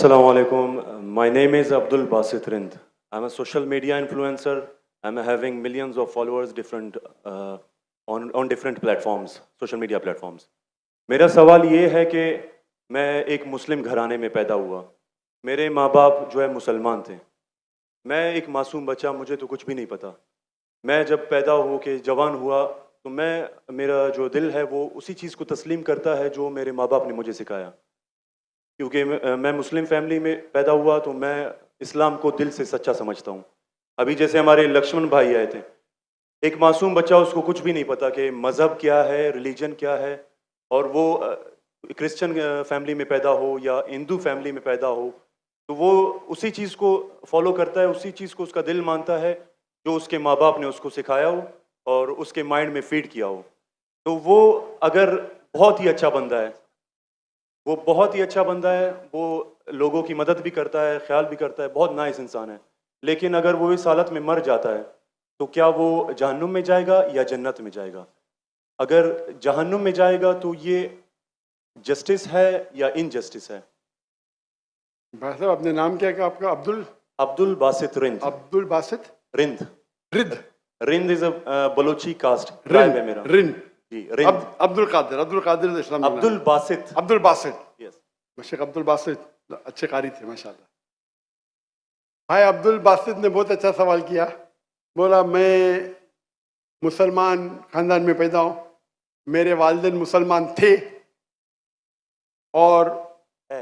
Assalamu alaikum. My name is Abdul Basit Rind. I'm a social media influencer. I'm having millions of followers on different platforms, social media platforms. मेरा सवाल ये है कि मैं एक मुस्लिम घराने में पैदा हुआ. मेरे माँ बाप जो है मुसलमान थे. मैं एक मासूम बच्चा, मुझे तो कुछ भी नहीं पता. मैं जब पैदा हो के जवान हुआ तो मेरा जो दिल है वो उसी चीज़ को तस्लीम करता है जो मेरे माँ बाप ने मुझे सिखाया. क्योंकि मैं मुस्लिम फैमिली में पैदा हुआ तो मैं इस्लाम को दिल से सच्चा समझता हूँ. अभी जैसे हमारे लक्ष्मण भाई आए थे, एक मासूम बच्चा, उसको कुछ भी नहीं पता कि मज़हब क्या है, रिलीजन क्या है, और वो क्रिश्चियन फैमिली में पैदा हो या हिंदू फैमिली में पैदा हो तो वो उसी चीज़ को फॉलो करता है, उसी चीज़ को उसका दिल मानता है जो उसके माँ बाप ने उसको सिखाया हो और उसके माइंड में फीड किया हो. तो वो अगर बहुत ही अच्छा बंदा है, वो बहुत ही अच्छा बंदा है, वो लोगों की मदद भी करता है, ख्याल भी करता है, बहुत नाइस इंसान है. लेकिन अगर वो इस हालत में मर जाता है तो क्या वो जहन्नुम में जाएगा या जन्नत में जाएगा? अगर जहन्नुम में जाएगा तो ये जस्टिस है या इनजस्टिस है? भाई साहब, आपने नाम क्या कहा आपका? अब्दुल बासित रिंद. अब्दुल बासित रिंद. रिद Rind is a Balochi caste रिन ट्राइब है मेरा. रिन जी, रिंद. अब्दुल कादिर इस्लाम अब्दुल बासित. अब्दुल बासित. यस. शेख अब्दुल बासित अच्छे कारी थे माशाल्लाह. भाई अब्दुल बासित ने बहुत अच्छा सवाल किया. बोला मैं मुसलमान खानदान में पैदा हूँ, मेरे वालिदैन मुसलमान थे और है,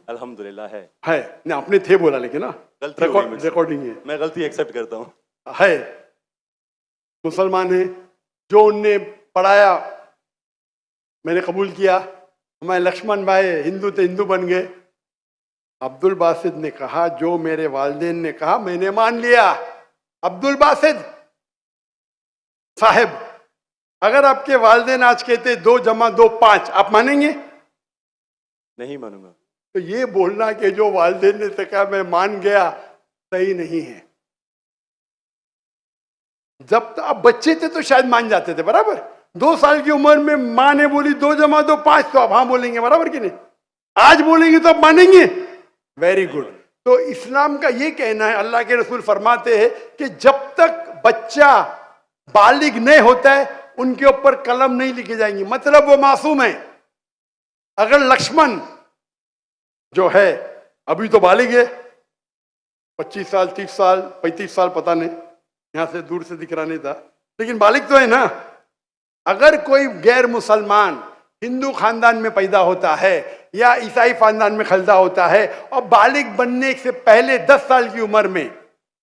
अल्हम्दुलिल्लाह है. नहीं, आपने थे बोला लेकिन ना गलती हो गई मुझसे. रिकॉर्डिंग है. मैं गलती एक्सेप्ट करता हूँ. है, मुसलमान है. जो उनने पढ़ाया मैंने कबूल किया. हमारे लक्ष्मण भाई हिंदू थे, हिंदू बन गए. अब्दुल बासित ने कहा जो मेरे वालिदैन ने कहा मैंने मान लिया. अब्दुल बासित साहब, अगर आपके वालिदैन आज कहते 2 + 2 = 5, आप मानेंगे? नहीं मानूंगा. तो ये बोलना कि जो वालिदैन ने कहा मैं मान गया, सही नहीं है. जब तो आप बच्चे थे तो शायद मान जाते थे, बराबर. 2 साल की उम्र में माँ ने बोली 2 + 2 = 5, तो आप हाँ बोलेंगे, बराबर कि नहीं? आज बोलेंगे तो आप मानेंगे. Very good. तो इस्लाम का ये कहना है, अल्लाह के रसूल फरमाते हैं कि जब तक बच्चा बालिग नहीं होता है उनके ऊपर कलम नहीं लिखी जाएंगी, मतलब वो मासूम है. अगर लक्ष्मण जो है अभी तो बालिग है, 25 साल 30 साल 35 साल पता नहीं, यहां से दूर से दिख रहा नहीं था, लेकिन बालिग तो है ना. अगर कोई गैर मुसलमान हिंदू खानदान में पैदा होता है या ईसाई खानदान में पैदा होता है और बालिग बनने से पहले 10 साल की उम्र में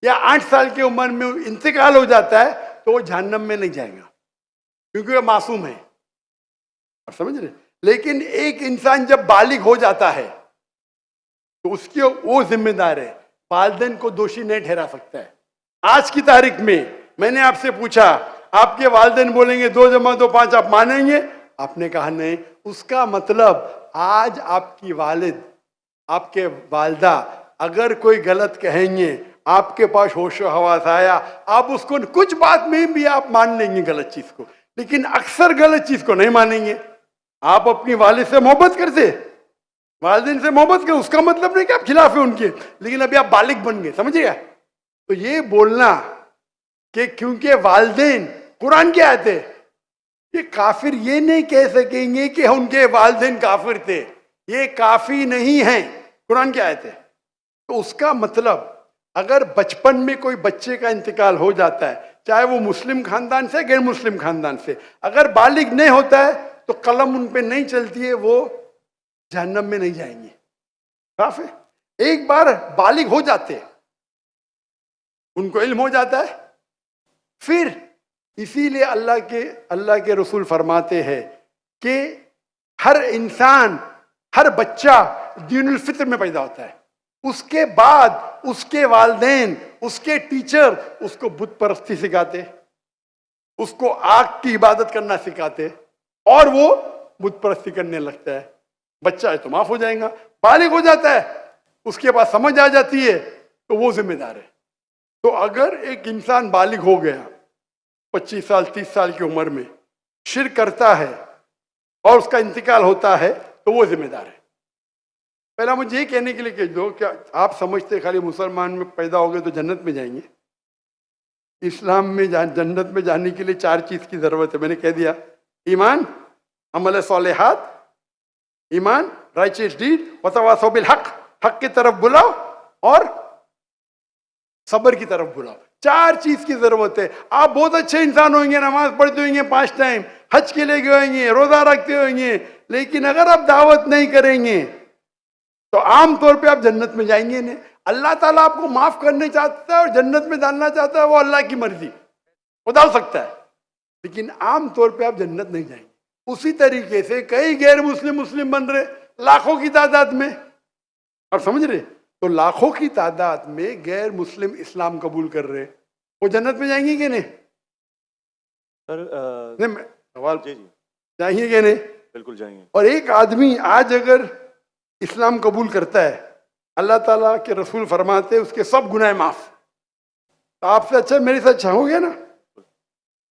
या 8 साल की उम्र में इंतकाल हो जाता है तो वो जहन्नम में नहीं जाएगा, क्योंकि वो मासूम है. आप समझ रहे? लेकिन एक इंसान जब बालिग हो जाता है तो उसकी वो जिम्मेदार है, वालिदैन को दोषी नहीं ठहरा सकता है. आज की तारीख में मैंने आपसे पूछा, आपके वालिदैन बोलेंगे 2 + 2 = 5, आप मानेंगे? आपने कहा नहीं. उसका मतलब आज आपकी वालिद, आपके वालदा अगर कोई गलत कहेंगे, आपके पास होशो हवास आया, आप उसको कुछ बात में भी आप मान लेंगे गलत चीज को, लेकिन अक्सर गलत चीज को नहीं मानेंगे. आप अपनी वालिद से मोहब्बत करते, वालिदैन से मोहब्बत कर, उसका मतलब नहीं कि आप खिलाफ है उनके, लेकिन अभी आप बालिग बन गए, समझिएगा. तो ये बोलना कि क्योंकि वालिदैन, कुरान की आयत है, ये काफिर ये नहीं कह सकेंगे कि उनके वालिदैन काफिर थे, ये काफी नहीं है, कुरान की आयत है. तो उसका मतलब अगर बचपन में कोई बच्चे का इंतकाल हो जाता है, चाहे वो मुस्लिम खानदान से गैर मुस्लिम खानदान से, अगर बालिग नहीं होता है तो कलम उन पे नहीं चलती है, वो जहन्नम में नहीं जाएंगे. साफ है. एक बार बालिग हो जाते हैं, उनको इल्म हो जाता है, फिर इसीलिए अल्लाह के रसूल फरमाते हैं कि हर इंसान, हर बच्चा दीनुल फित्र में पैदा होता है. उसके बाद उसके वालिदैन, उसके टीचर उसको बुत परस्ती सिखाते, उसको आग की इबादत करना सिखाते, और वो बुत परस्ती करने लगता है. बच्चा है तो माफ हो जाएगा. बालिग हो जाता है, उसके बाद समझ आ जाती है, तो वो जिम्मेदार है. तो अगर एक इंसान बालिग हो गया 25 साल 30 साल की उम्र में, शिर्क करता है और उसका इंतकाल होता है, तो वो जिम्मेदार है. पहला मुझे ये कहने के लिए कह दो, क्या आप समझते खाली मुसलमान में पैदा हो गए तो जन्नत में जाएंगे? इस्लाम में जन्नत में जाने के लिए 4 चीज की जरूरत है, मैंने कह दिया। ईमान, अमल सालेहात, ईमान, राइचियस डीड, वतवासौ बिल हक, हक की तरफ बुलाओ और सब्र की तरफ बुलाओ। 4 चीज की जरूरत है। आप बहुत अच्छे इंसान होंगे, नमाज पढ़ते होंगे 5 टाइम, हज के लिए गए होंगे, रोजा रखते होंगे, लेकिन अगर आप दावत नहीं करेंगे तो आमतौर पे आप जन्नत में जाएंगे नहीं। अल्लाह ताला आपको माफ करने चाहता है और जन्नत में डालना चाहता है, वो अल्लाह की मर्जी, वो डाल सकता है, लेकिन आमतौर पे आप जन्नत नहीं जाएंगे। उसी तरीके से कई गैर मुस्लिम मुस्लिम बन रहे लाखों की तादाद में, आप समझ रहे? तो लाखों की तादाद में गैर मुस्लिम इस्लाम कबूल कर रहे, वो जन्नत में जाएंगे कि नहीं? सर नहीं, सवाल जी जी जाएंगे कि नहीं? बिल्कुल जाएंगे। और एक आदमी आज अगर इस्लाम कबूल करता है, अल्लाह ताला के रसूल फरमाते उसके सब गुनाह माफ। तो आपसे अच्छा मेरे साथ चाहोगे ना?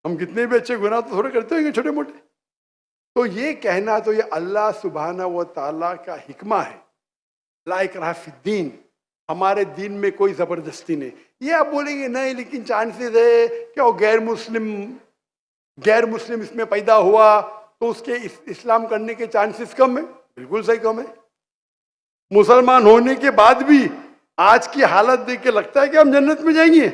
हम कितने भी अच्छे गुनाह तो थोड़े करते होंगे, छोटे मोटे। तो ये कहना, तो ये अल्लाह सुब्हाना व ताला का हिकमा है, ला इकराह फिद्दीन, हमारे दीन में कोई जबरदस्ती नहीं। ये आप बोलेंगे नहीं लेकिन चांसेस है कि वो गैर मुस्लिम इसमें पैदा हुआ तो उसके इस्लाम करने के चांसेस कम है। बिल्कुल सही कम है। मुसलमान होने के बाद भी आज की हालत देख के लगता है कि हम जन्नत में जाएंगे।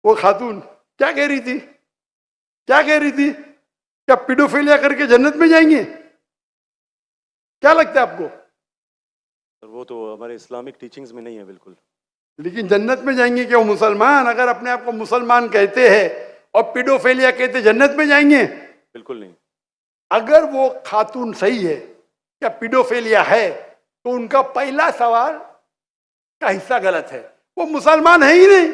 वो खातून क्या कह रही थी? क्या कह रही थी? क्या पीडोफिलिया करके जन्नत में जाएंगे? क्या लगता है आपको? सर वो तो हमारे इस्लामिक टीचिंग्स में नहीं है बिल्कुल। लेकिन जन्नत में जाएंगे क्या वो मुसलमान? अगर अपने आप को मुसलमान कहते हैं और पीडोफिलिया कहते, जन्नत में जाएंगे? बिल्कुल नहीं। अगर वो खातून सही है, क्या पीडोफिलिया है, तो उनका पहला सवाल का हिस्सा गलत है। वो मुसलमान है ही नहीं।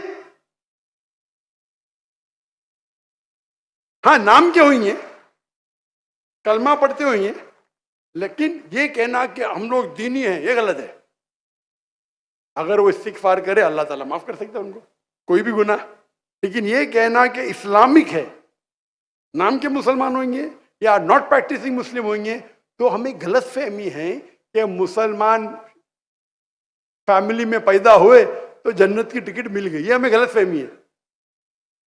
हाँ, नाम के होंगे, कलमा पढ़ते होंगे, लेकिन ये कहना कि हम लोग दीनी हैं, ये गलत है। अगर वो इस्तिगफार करे अल्लाह ताला माफ कर सकता है उनको, कोई भी गुनाह। लेकिन ये कहना कि इस्लामिक है, नाम के मुसलमान होंगे या नॉट प्रैक्टिसिंग मुस्लिम होंगे, तो हमें गलत फहमी है कि मुसलमान फैमिली में पैदा हुए तो जन्नत की टिकट मिल गई। ये हमें गलत फहमी है।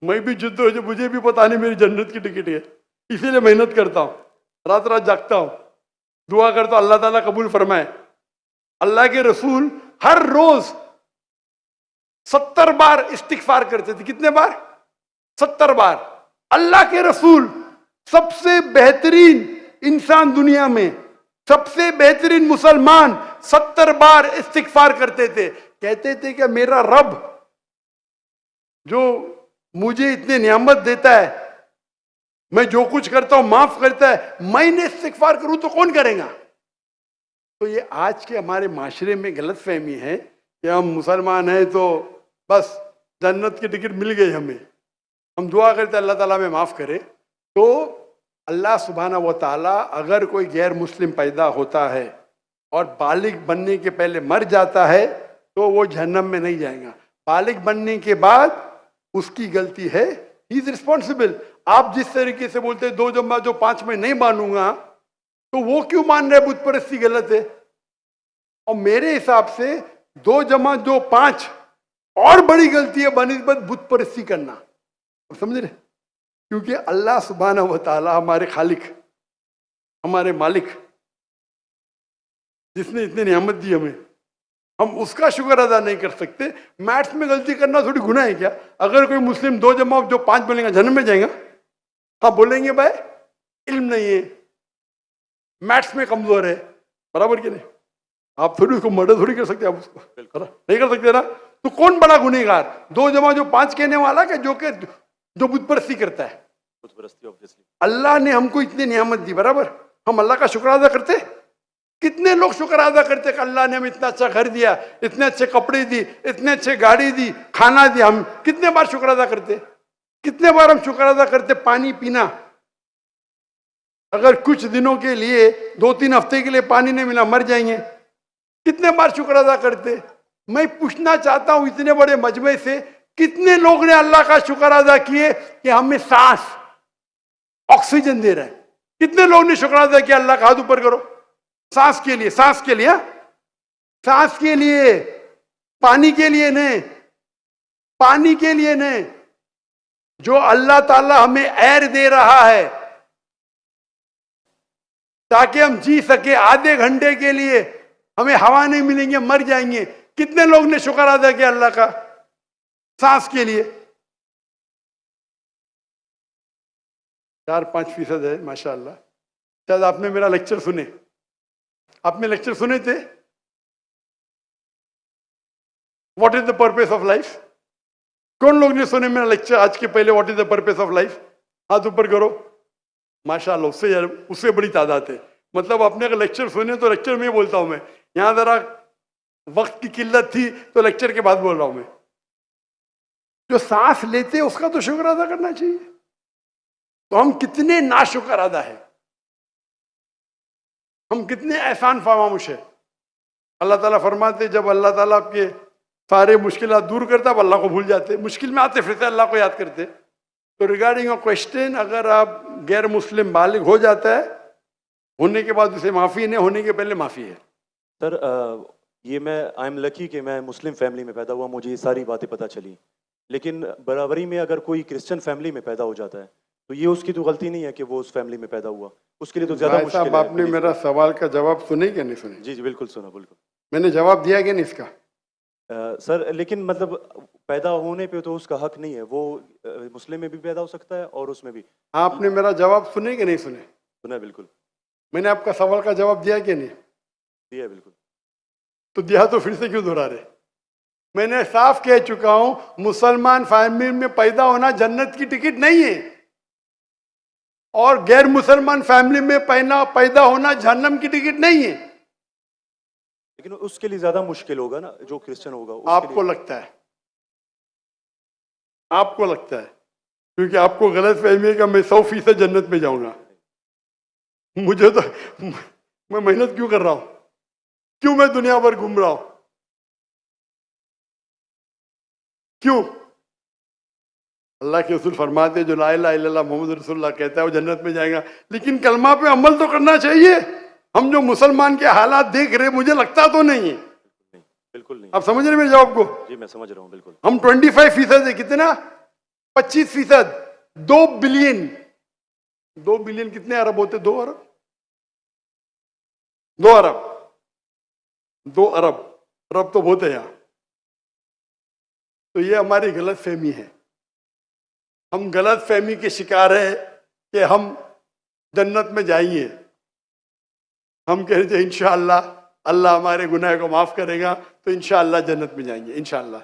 मैं भी जिद्द हो, मुझे भी पता नहीं मेरी जन्नत की टिकट है, इसीलिए मेहनत करता हूँ, रात रात जागता हूँ, दुआ करता हूँ अल्लाह ताला कबूल फरमाए। अल्लाह के रसूल हर रोज 70 बार इस्तिगफार करते थे। कितने बार? 70 बार। अल्लाह के रसूल सबसे बेहतरीन इंसान दुनिया में, सबसे बेहतरीन मुसलमान 70 बार इस्तिगफार करते थे। कहते थे कि मेरा रब जो मुझे इतने नियामत देता है, मैं जो कुछ करता हूं माफ करता है, मैंने इस्तिगफार करूं तो कौन करेगा? तो ये आज के हमारे माशरे में गलत फहमी है कि हम मुसलमान हैं तो बस जन्नत की टिकट मिल गई हमें, हम दुआ करते अल्लाह ताला में माफ करे। तो अल्लाह सुब्हाना व ताला अगर कोई गैर मुस्लिम पैदा होता है और बालिग बनने के पहले मर जाता है तो वो जहन्नम में नहीं जाएगा। बालिग बनने के बाद उसकी गलती है, ही इज रिस्पॉन्सिबल। आप जिस तरीके से बोलते हैं 2 जमा जो 5 में नहीं मानूंगा, तो वो क्यों मान रहे बुत परस्ती गलत है? और मेरे हिसाब से 2 जमा जो 5 और बड़ी गलती है बनिस्बत बुत परस्ती करना। समझ रहे? क्योंकि अल्लाह सुब्हाना व ताला हमारे खालिक, हमारे मालिक, जिसने इतनी नियामत दी हमें, हम उसका शुक्र अदा नहीं कर सकते। मैथ्स में गलती करना थोड़ी गुनाह है क्या? अगर कोई मुस्लिम 2 जमा जो 5 बोलेंगे जन्नत में जाएगा? हाँ बोलेंगे भाई इल्म नहीं है, मैथ्स में कमजोर है, बराबर कि नहीं? आप थोड़ी उसको मर्डर थोड़ी कर सकते, आप उसको नहीं कर सकते ना। तो कौन बड़ा गुनहगार? 2 जमा जो 5 कहने वाला क्या जो बुत परस्ती करता है? बुत परस्ती ऑब्वियसली। अल्लाह अल्लाह ने हमको इतनी नियामत दी, बराबर, हम अल्लाह का शुक्र अदा करते? कितने लोग शुक्र अदा करते कि अल्लाह ने हमें इतना अच्छा घर दिया, इतने अच्छे कपड़े दी, इतने अच्छे गाड़ी दी, खाना दिया। हम कितने बार शुक्र अदा करते? कितने बार हम शुक्र अदा करते? पानी पीना, अगर कुछ दिनों के लिए 2-3 हफ्ते के लिए पानी नहीं मिला मर जाएंगे, कितने बार शुक्र अदा करते? मैं पूछना चाहता हूं इतने बड़े मजमे से कितने लोग ने अल्लाह का शुक्र अदा किए कि हमें सांस ऑक्सीजन दे रहा है? कितने लोग ने शुक्र अदा किया? अल्लाह का हाथ ऊपर करो। सांस के लिए, सांस के लिए, हाँ? सांस के लिए, पानी के लिए नहीं, पानी के लिए नहीं। जो अल्लाह ताला हमें एयर दे रहा है ताकि हम जी सके, आधे घंटे के लिए हमें हवा नहीं मिलेंगे, मर जाएंगे। कितने लोग ने शुक्र अदा किया अल्लाह का सांस के लिए? 4-5% है माशाअल्लाह। शायद आपने मेरा लेक्चर सुने, आपने लेक्चर सुने थे, what is the purpose of life? कौन लोग ने सुने मेरा लेक्चर आज के पहले, what is the purpose of life? हाथ ऊपर करो। माशाअल्लाह, उससे बड़ी तादाद है। मतलब आपने अगर लेक्चर सुने तो लेक्चर में बोलता हूं मैं, यहां जरा वक्त की किल्लत थी तो लेक्चर के बाद बोल रहा हूं मैं। जो सांस लेते उसका तो शुक्र अदा करना चाहिए। तो हम कितने नाशुक्र अदा है, हम कितने एहसान फरामोश है। अल्लाह ताला फरमाते जब अल्लाह ताला आपके सारे मुश्किलात दूर करता, अब अल्लाह को भूल जाते, मुश्किल में आते फिरते अल्लाह को याद करते। तो रिगार्डिंग योर क्वेश्चन, अगर आप गैर मुस्लिम बालिग हो जाता है, होने के बाद उसे माफी नहीं, होने के पहले माफी है। सर ये मैं आई एम लकी कि मैं मुस्लिम फैमिली में पैदा हुआ, मुझे ये सारी बातें पता चली। लेकिन बराबरी में अगर कोई क्रिश्चियन फैमिली में पैदा हो जाता है तो ये उसकी तो गलती नहीं है कि वो उस फैमिली में पैदा हुआ, उसके लिए तो ज्यादा मुश्किल है। आपने मेरा सवाल का जवाब सुने क्या नहीं सुने? जी जी बिल्कुल सुना, बिल्कुल मैंने जवाब दिया कि नहीं इसका? सर लेकिन मतलब पैदा होने पे तो उसका हक नहीं है, वो मुस्लिम में भी पैदा हो सकता है और उसमें भी। आपने मेरा जवाब सुने कि नहीं सुने? सुना है बिल्कुल। मैंने आपका सवाल का जवाब दिया कि नहीं? दिया है बिल्कुल। तो दिया तो फिर से क्यों दोहरा रहे? मैंने साफ कह चुका हूं, मुसलमान फैमिली में पैदा होना जन्नत की टिकट नहीं है, और गैर मुसलमान फैमिली में पैदा होना जहन्नम की टिकट नहीं है। लेकिन उसके लिए ज्यादा मुश्किल होगा ना जो क्रिश्चियन होगा। आपको लगता है, आपको लगता है, क्योंकि आपको गलत फहमी है कि मैं 100% जन्नत में जाऊंगा। मुझे तो, मैं मेहनत क्यों कर रहा हूं, क्यों मैं दुनिया भर घूम रहा हूं, क्यों? अल्लाह के रसूल फरमाते जो ला इलाहा इल्लल्लाह मोहम्मद रसूलुल्लाह कहता है वो जन्नत में जाएगा। लेकिन कलमा पे अमल तो करना चाहिए। हम जो मुसलमान के हालात देख रहे, मुझे लगता तो नहीं है। बिल्कुल नहीं। आप समझ रहे मेरे जवाब को? जी मैं समझ रहा हूँ बिल्कुल। हम 25% है, कितना? 25%। 2 बिलियन, 2 बिलियन कितने अरब होते? 2 अरब, 2 अरब, 2 अरब, अरब तो बहुत है यहाँ। तो ये हमारी गलत फहमी है, हम गलत फहमी के शिकार है कि हम जन्नत में जाएंगे। हम कह रहे थे इंशाअल्लाह अल्लाह हमारे गुनाह को माफ करेगा तो इंशाअल्लाह जन्नत में जाएंगे इंशाअल्लाह।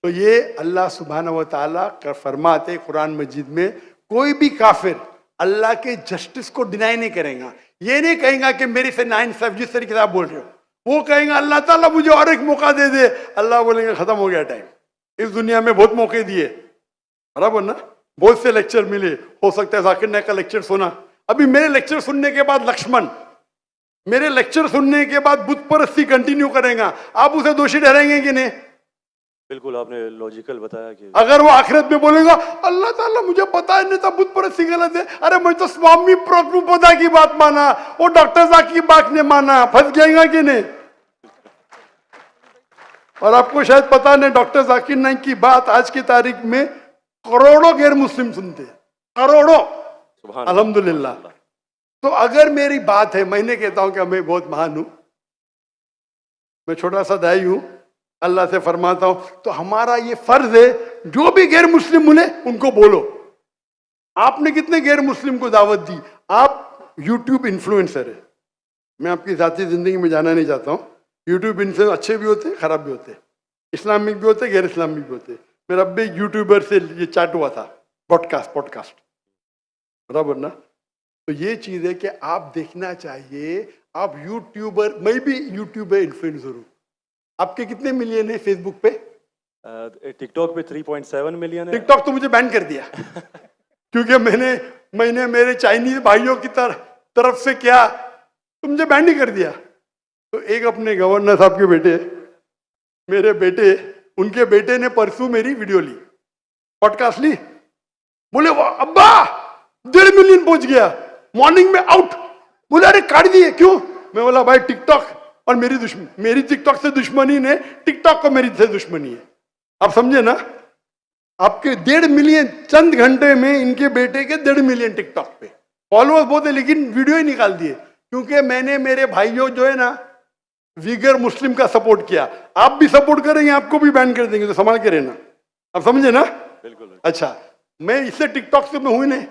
तो ये अल्लाह सुब्हानहू व तआला का फरमाते कुरान मजीद में, कोई भी काफिर अल्लाह के जस्टिस को डिनाई नहीं करेगा। ये नहीं कहेगा कि मेरे से नाइंसाफ, जिस तरीके से आप बोल रहे हो, वो कहेगा अल्लाह ताला मुझे और एक मौका दे दे। अल्लाह बोलेंगे खत्म हो गया टाइम, इस दुनिया में बहुत मौके दिए, बराबर ना? बहुत से लेक्चर मिले, हो सकता है जाकिर नायक का लेक्चर सुना। अभी मेरे लेक्चर सुनने के बाद लक्ष्मण, मेरे लेक्चर सुनने के बाद बुत परस्ती कंटिन्यू करेगा, आप उसे दोषी ठहराएंगे कि नहीं? बिल्कुल, आपने लॉजिकल बताया कि अगर वो आखिरत में बोलेगा अल्लाह ताला मुझे पता नहीं था बुत परस्ती गलत है, अरे मैं तो स्वामी प्रभुपदा की बात माना, वो डॉक्टर साहब की बात ने माना, फंस जाएगा कि नहीं? और आपको शायद पता नहीं, डॉक्टर जाकिर नाइक की बात आज की तारीख में करोड़ों गैर मुस्लिम सुनते हैं, करोड़ों, अल्हम्दुलिल्लाह। तो अगर मेरी बात है, मैंने कहता हूं कि मैं बहुत महान हूं, मैं छोटा सा दाई हूं, अल्लाह से फरमाता हूं, तो हमारा ये फर्ज है जो भी गैर मुस्लिम मिले उनको बोलो। आपने कितने गैर मुस्लिम को दावत दी? आप यूट्यूब इन्फ्लुएंसर है, मैं आपकी जाती जिंदगी में जाना नहीं चाहता हूं। यूट्यूब इन्फ्लुएंसर अच्छे भी होते, खराब भी होते, इस्लामिक भी होते, गैर इस्लामिक भी होते। मेरा भी यूट्यूबर से ये चैट हुआ था, पॉडकास्ट, बराबर ना? तो ये चीज है कि आप देखना चाहिए, आप यूट्यूबर, मैं भी यूट्यूबर इन्फ्लुएंसर हूँ। आपके कितने मिलियन है फेसबुक पे? टिकटॉक पे 3.7 मिलियन है। टिकटॉक तो मुझे बैन कर दिया क्योंकि मैंने मेरे चाइनीज भाइयों की तरफ से क्या, तो मुझे बैन नहीं कर दिया। तो एक अपने गवर्नर साहब के बेटे, मेरे बेटे, उनके बेटे ने परसों मेरी वीडियो ली, पॉडकास्ट ली, बोले वाह अब्बा 1.5 मिलियन पहुंच गया, मॉर्निंग में आउट। बोले अरे काट दिए, क्यों? मैं बोला भाई टिकटॉक और मेरी टिकटॉक से दुश्मनी ने टिकटॉक को मेरी से दुश्मनी है। आप समझे ना? आपके 1.5 मिलियन चंद घंटे में इनके बेटे के 1.5 मिलियन टिकटॉक पे फॉलोअर्स बहुत है, लेकिन वीडियो ही निकाल दिए क्योंकि मैंने मेरे भाइयों जो है ना वीगर मुस्लिम का सपोर्ट किया। आप भी सपोर्ट करेंगे आपको भी बैन कर देंगे, तो संभाल के रहना। आप समझे ना? बिल्कुल। अच्छा, मैं इससे टिकटॉक से मैं हुई नहीं।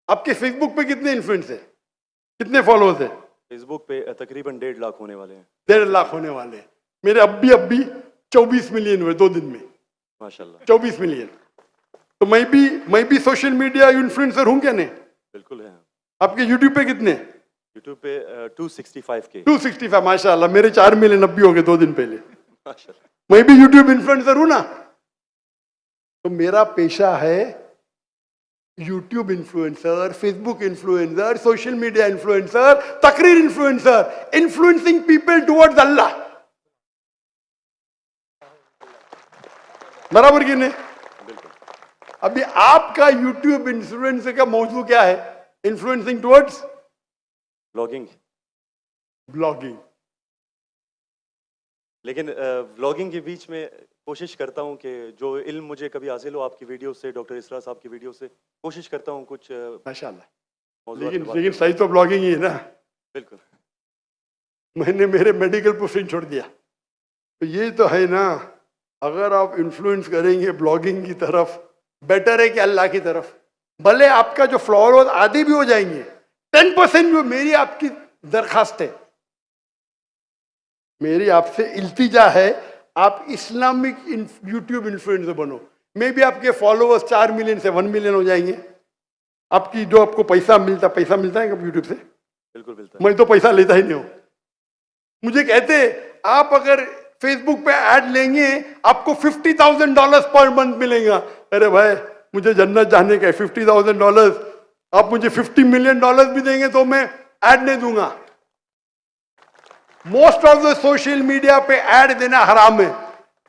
आपके फेसबुक पे कितने इन्फ्लुएंस है, कितने फॉलोअर्स है? फेसबुक पे तकरीबन 1.5 लाख होने वाले हैं। 1.5 लाख होने वाले हैं। मेरे अब भी 24 मिलियन हुए 2 दिन में। माशाल्लाह। 24 मिलियन। तो मैं भी सोशल मीडिया इन्फ्लुएंसर हूं क्या? नहीं, बिल्कुल है। आपके यूट्यूब पे कितने? यूट्यूब पे 265 के। 265 माशाल्लाह। मेरे 4 मिलियन अब भी हो गए 2 दिन पहले। माशाल्लाह। मैं भी यूट्यूब इन्फ्लुएंसर हूं ना। तो मेरा पेशा है YouTube influencer, Facebook influencer, social media influencer, तकरीर इन्फ्लुएंसर, इन्फ्लुएंसिंग पीपल टुवर्ड्स अल्लाह। बराबर कि नहीं? बिल्कुल। अभी आपका यूट्यूब इन्फ्लुएंसर का मौजूद क्या है? Influencing towards blogging. ब्लॉगिंग। लेकिन व्लॉगिंग के बीच में कोशिश करता हूँ कि जो इल्म मुझे कभी हासिल हो आपकी वीडियो से, डॉक्टर इसरा साहब की वीडियो से, कोशिश करता हूँ कुछ माशाल्लाह। मौज़ूआत पे बात लेकिन करूं। सही तो ब्लॉगिंग ही है ना। बिल्कुल। मैंने मेरे मेडिकल प्रोफेशन छोड़ दिया, तो ये तो है ना। अगर आप इन्फ्लुएंस करेंगे ब्लॉगिंग की तरफ, बेटर है कि अल्लाह की तरफ। भले आपका जो फॉलोअर्स आधे भी हो जाएंगे, 10% जो मेरी आपकी दरखास्त है, मेरी आपसे इल्तिजा है, आप इस्लामिक यूट्यूब इन्फ्लुएंसर बनो। मे भी आपके फॉलोअर्स 4 मिलियन से 1 मिलियन हो जाएंगे। आपकी जो आपको पैसा मिलता है यूट्यूब से? बिल्कुल मिलता है। मैं तो पैसा लेता ही नहीं हूं। मुझे कहते आप अगर फेसबुक पे ऐड लेंगे आपको $50,000 पर मंथ मिलेगा। अरे भाई, मुझे जन्नत जाने का है, $50,000 आप मुझे $50 मिलियन भी देंगे तो मैं ऐड नहीं दूंगा। Most of the social media पे ऐड देना हराम है।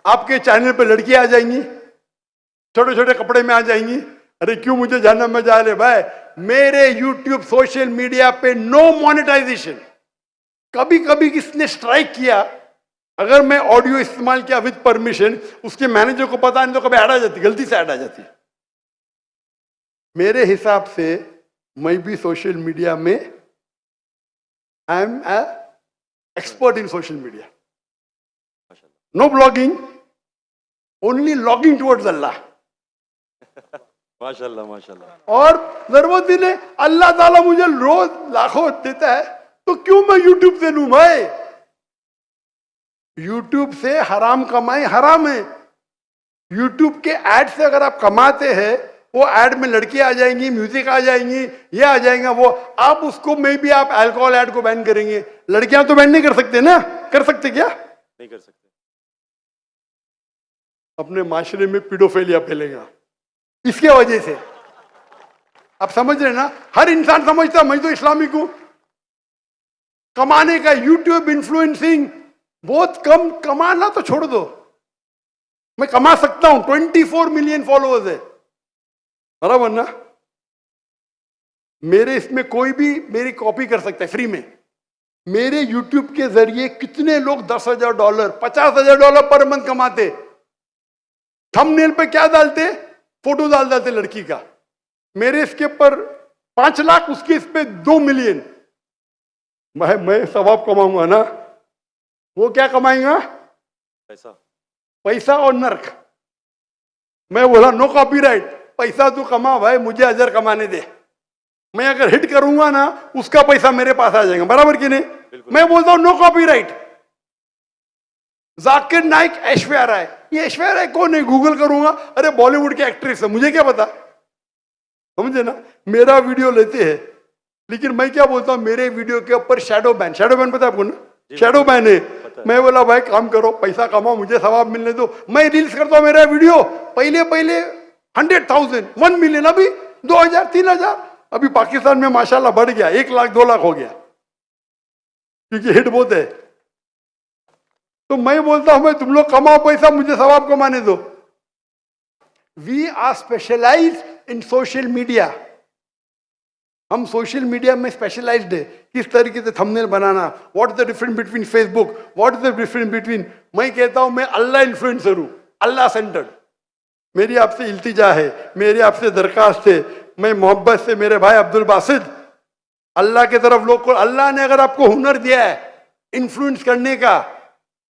आपके चैनल पे लड़कियां आ जाएंगी, छोटे छोटे कपड़े में आ जाएंगी। अरे क्यों मुझे जहन्नम में जा रहे भाई? मेरे यूट्यूब सोशल मीडिया पे नो मोनेटाइजेशन। कभी कभी किसने स्ट्राइक किया, अगर मैं ऑडियो इस्तेमाल किया विद परमिशन, उसके मैनेजर को पता नहीं तो कभी ऐड आ जाती, गलती से ऐड आ जाती। मेरे हिसाब से मैं भी सोशल मीडिया में I am expert in social media. No blogging, only logging towards Allah. माशाल्लाह माशाल्लाह। और जरूरत ही नहीं, अल्लाह ताला मुझे रोज लाखों देता है, तो क्यों मैं यूट्यूब से लूं भाई? यूट्यूब से हराम कमाई हराम है। यूट्यूब के ऐड से अगर आप कमाते हैं, वो ऐड में लड़कियां आ जाएंगी, म्यूजिक आ जाएंगी, ये आ जाएगा वो, आप उसको में भी आप अल्कोहल ऐड को बैन करेंगे। लड़कियां तो बैन नहीं कर सकते ना? कर सकते क्या? नहीं कर सकते। अपने माशरे में पीडोफिलिया फैलेगा इसके वजह से। आप समझ रहे ना? हर इंसान समझता मैं तो इस्लामिक हूं। कमाने का यूट्यूब इन्फ्लुएंसिंग बहुत कम, कमाना तो छोड़ दो, मैं कमा सकता हूं। 24 मिलियन फॉलोअर्स है, बराबर ना? मेरे इसमें कोई भी मेरी कॉपी कर सकता है फ्री में। मेरे यूट्यूब के जरिए कितने लोग $10,000, $50,000 पर मंथ कमाते। थंबनेल पे क्या डालते? फोटो डाल देते लड़की का। मेरे इसके पर 5 लाख, उसके इस पे 2 मिलियन। मैं सवाब कमाऊंगा ना, वो क्या कमाएगा? पैसा और नर्क। मैं बोला नो कॉपीराइट, पैसा तू कमा भाई, मुझे अजर कमाने दे। मैं अगर हिट करूंगा ना, उसका पैसा मेरे पास आ जाएगा, बराबर कि नहीं? मैं बोलता हूं नो कॉपीराइट। जाकिर नाइक, ऐश्वर्या राय, ये ऐश्वर्या राय कौन है? गूगल करूंगा, अरे बॉलीवुड की एक्ट्रेस है, मुझे क्या पता? समझे ना? मेरा वीडियो लेते हैं, लेकिन मैं क्या बोलता हूं, मेरे वीडियो के ऊपर शैडो बैन पता है आपको ना? शैडो बैन है। मैं बोला भाई काम करो, पैसा कमाओ, मुझे सवाब मिलने दो। मैं रील्स करता हूं, मेरा वीडियो पहले 100,000, 1 मिलियन, अभी 2,000, 3,000। अभी पाकिस्तान में माशाल्लाह बढ़ गया, 1 लाख 2 लाख हो गया, क्योंकि हिट बहुत है। तो मैं बोलता हूं भाई तुम लोग कमाओ पैसा, मुझे सवाब कमाने दो। We are specialized in social media. हम सोशल मीडिया में स्पेशलाइज्ड है, किस तरीके से थंबनेल बनाना, what is the difference between Facebook, what is the difference between, मैं कहता हूं मैं अल्लाह इन्फ्लुएंसर हूं, अल्लाह सेंटर्ड। मेरी आपसे इल्तिजा है, मेरी आपसे दरखास्त है, मैं मोहब्बत से मेरे भाई अब्दुल बासित, अल्लाह के तरफ लोग को, अल्लाह ने अगर आपको हुनर दिया है इन्फ्लुएंस करने का,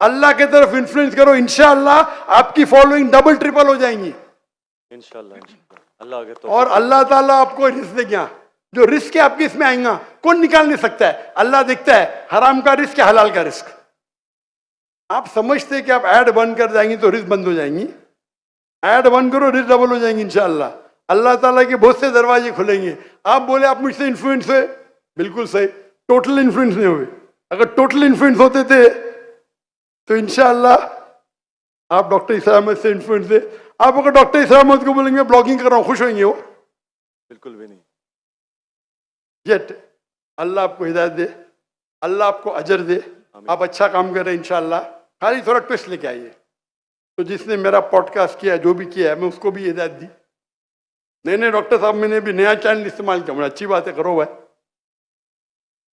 अल्लाह के तरफ इन्फ्लुएंस करो, इंशाअल्लाह आपकी फॉलोइंग डबल ट्रिपल हो जाएंगी इंशाल्लाह इंशाल्लाह अल्लाह आगे तो और अल्लाह ताला आपको रिस्क देगा। जो रिस्क है आपके इसमें आएगा, कौन निकाल नहीं सकता है, अल्लाह देखता है हराम का रिस्क है हलाल का रिस्क। आप समझते कि आप ऐड बंद कर जाएंगी तो रिस्क बंद हो जाएंगी, ऐड बंद करो रिस्क डबल हो जाएंगी इंशाअल्लाह। अल्लाह ताला के बहुत से दरवाजे खुलेंगे। आप बोले आप मुझसे इन्फ्लुएंस हुए, बिल्कुल सही, टोटल इन्फ्लुएंस नहीं हुए। अगर टोटल इन्फ्लुएंस होते थे तो इंशाअल्लाह आप डॉक्टर इसरार अहमद से इन्फ्लुएंस थे। आप अगर डॉक्टर इसरार अहमद को बोलेंगे ब्लॉगिंग कर रहा हूं, खुश होंगे वो? बिल्कुल भी नहीं। येट अल्लाह आपको हिदायत दे, अल्लाह आपको अजर दे, आप अच्छा काम कर रहे हैं इंशाअल्लाह। खाली थोड़ा ट्विस्ट लेके आइए। तो जिसने मेरा पॉडकास्ट किया, जो भी किया है, मैं उसको भी हिदायत दी, नहीं नहीं डॉक्टर साहब मैंने भी नया चैनल इस्तेमाल किया, मुझे अच्छी बात है, करो भाई।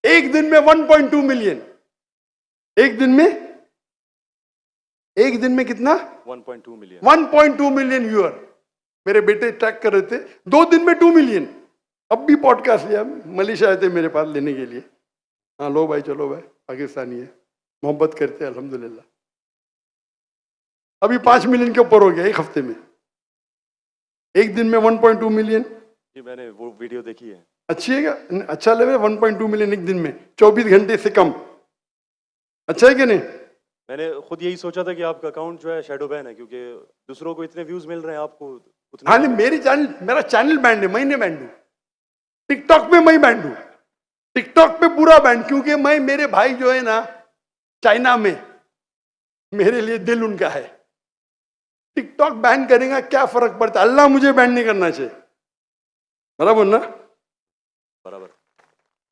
एक दिन में 1.2 मिलियन, एक दिन में कितना? 1.2 मिलियन 1.2 मिलियन व्यूअर। मेरे बेटे ट्रैक कर रहे थे, 2 दिन में 2 मिलियन। अब भी पॉडकास्ट लिया, मलेशिया आए थे मेरे पास लेने के लिए। हाँ लो भाई, चलो भाई, पाकिस्तानी है, मोहब्बत करते हैं अल्हम्दुलिल्लाह। अभी 5 मिलियन के ऊपर हो गया एक हफ्ते में, एक दिन में 1.2 मिलियन। जी मैंने वो वीडियो देखी है। अच्छी है क्या? अच्छा लगे 1.2 मिलियन एक दिन में, 24 घंटे से कम, अच्छा है कि नहीं? मैंने खुद यही सोचा था कि आपका अकाउंट जो है शैडो बैन है, क्योंकि दूसरों को इतने व्यूज मिल रहे हैं, आपको उतने। हाँ नहीं, मेरा चैनल बैंड है, मैं नहीं बैंड हूँ। टिकटॉक पे मैं बैंड हूँ, टिकटॉक पे पूरा बैंड, क्योंकि मैं, मेरे भाई जो है ना चाइना में, मेरे लिए दिल उनका है। टिकटॉक बैन करेगा क्या फर्क पड़ता है, अल्लाह मुझे बैन नहीं करना चाहिए, बराबर ना? बराबर।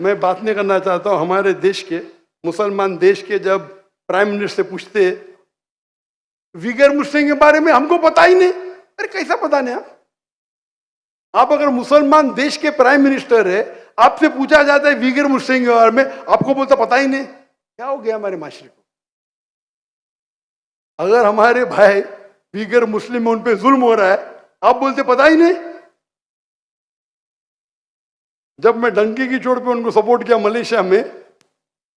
मैं बात नहीं करना चाहता हूं हमारे देश के, मुसलमान देश के, जब प्राइम मिनिस्टर से पूछते विगर मुस्लिम के बारे में, हमको पता ही नहीं। अरे कैसा पता नहीं? आप अगर मुसलमान देश के प्राइम मिनिस्टर है, आपसे पूछा जाता है विगर मुस्लिम के बारे में, आपको बोलता पता ही नहीं। क्या हो गया हमारे माशरे को? अगर हमारे भाई विगर मुस्लिम में, उन पे जुल्म हो रहा है, आप बोलते पता ही नहीं। जब मैं डंकी की चोट पे उनको सपोर्ट किया मलेशिया में,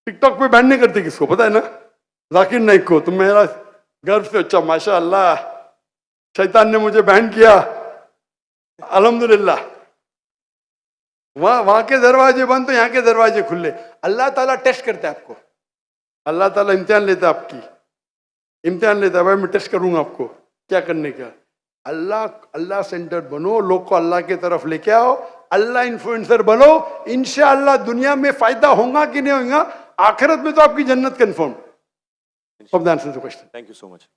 टिकटॉक पे बैन नहीं करते, किसको पता है ना? जाकिर नाइक को। तो मेरा गर्व से, अच्छा माशाअल्लाह, शैतान ने मुझे बैन किया, अल्हम्दुलिल्लाह। वहां के दरवाजे बंद तो यहाँ के दरवाजे खुले। अल्लाह ताला टेस्ट करता है आपको, अल्लाह ताला इम्तिहान लेता है आपकी, इम्तिहान लेता है, भाई मैं टेस्ट करूंगा आपको क्या करने का। अल्लाह सेंटर्ड बनो, लोग को अल्लाह की तरफ लेके आओ, अल्लाह इन्फ्लुएंसर बनो, इंशाअल्लाह दुनिया में फायदा होगा कि नहीं होगा, आखिरत में तो आपकी जन्नत confirm. Thank you so much.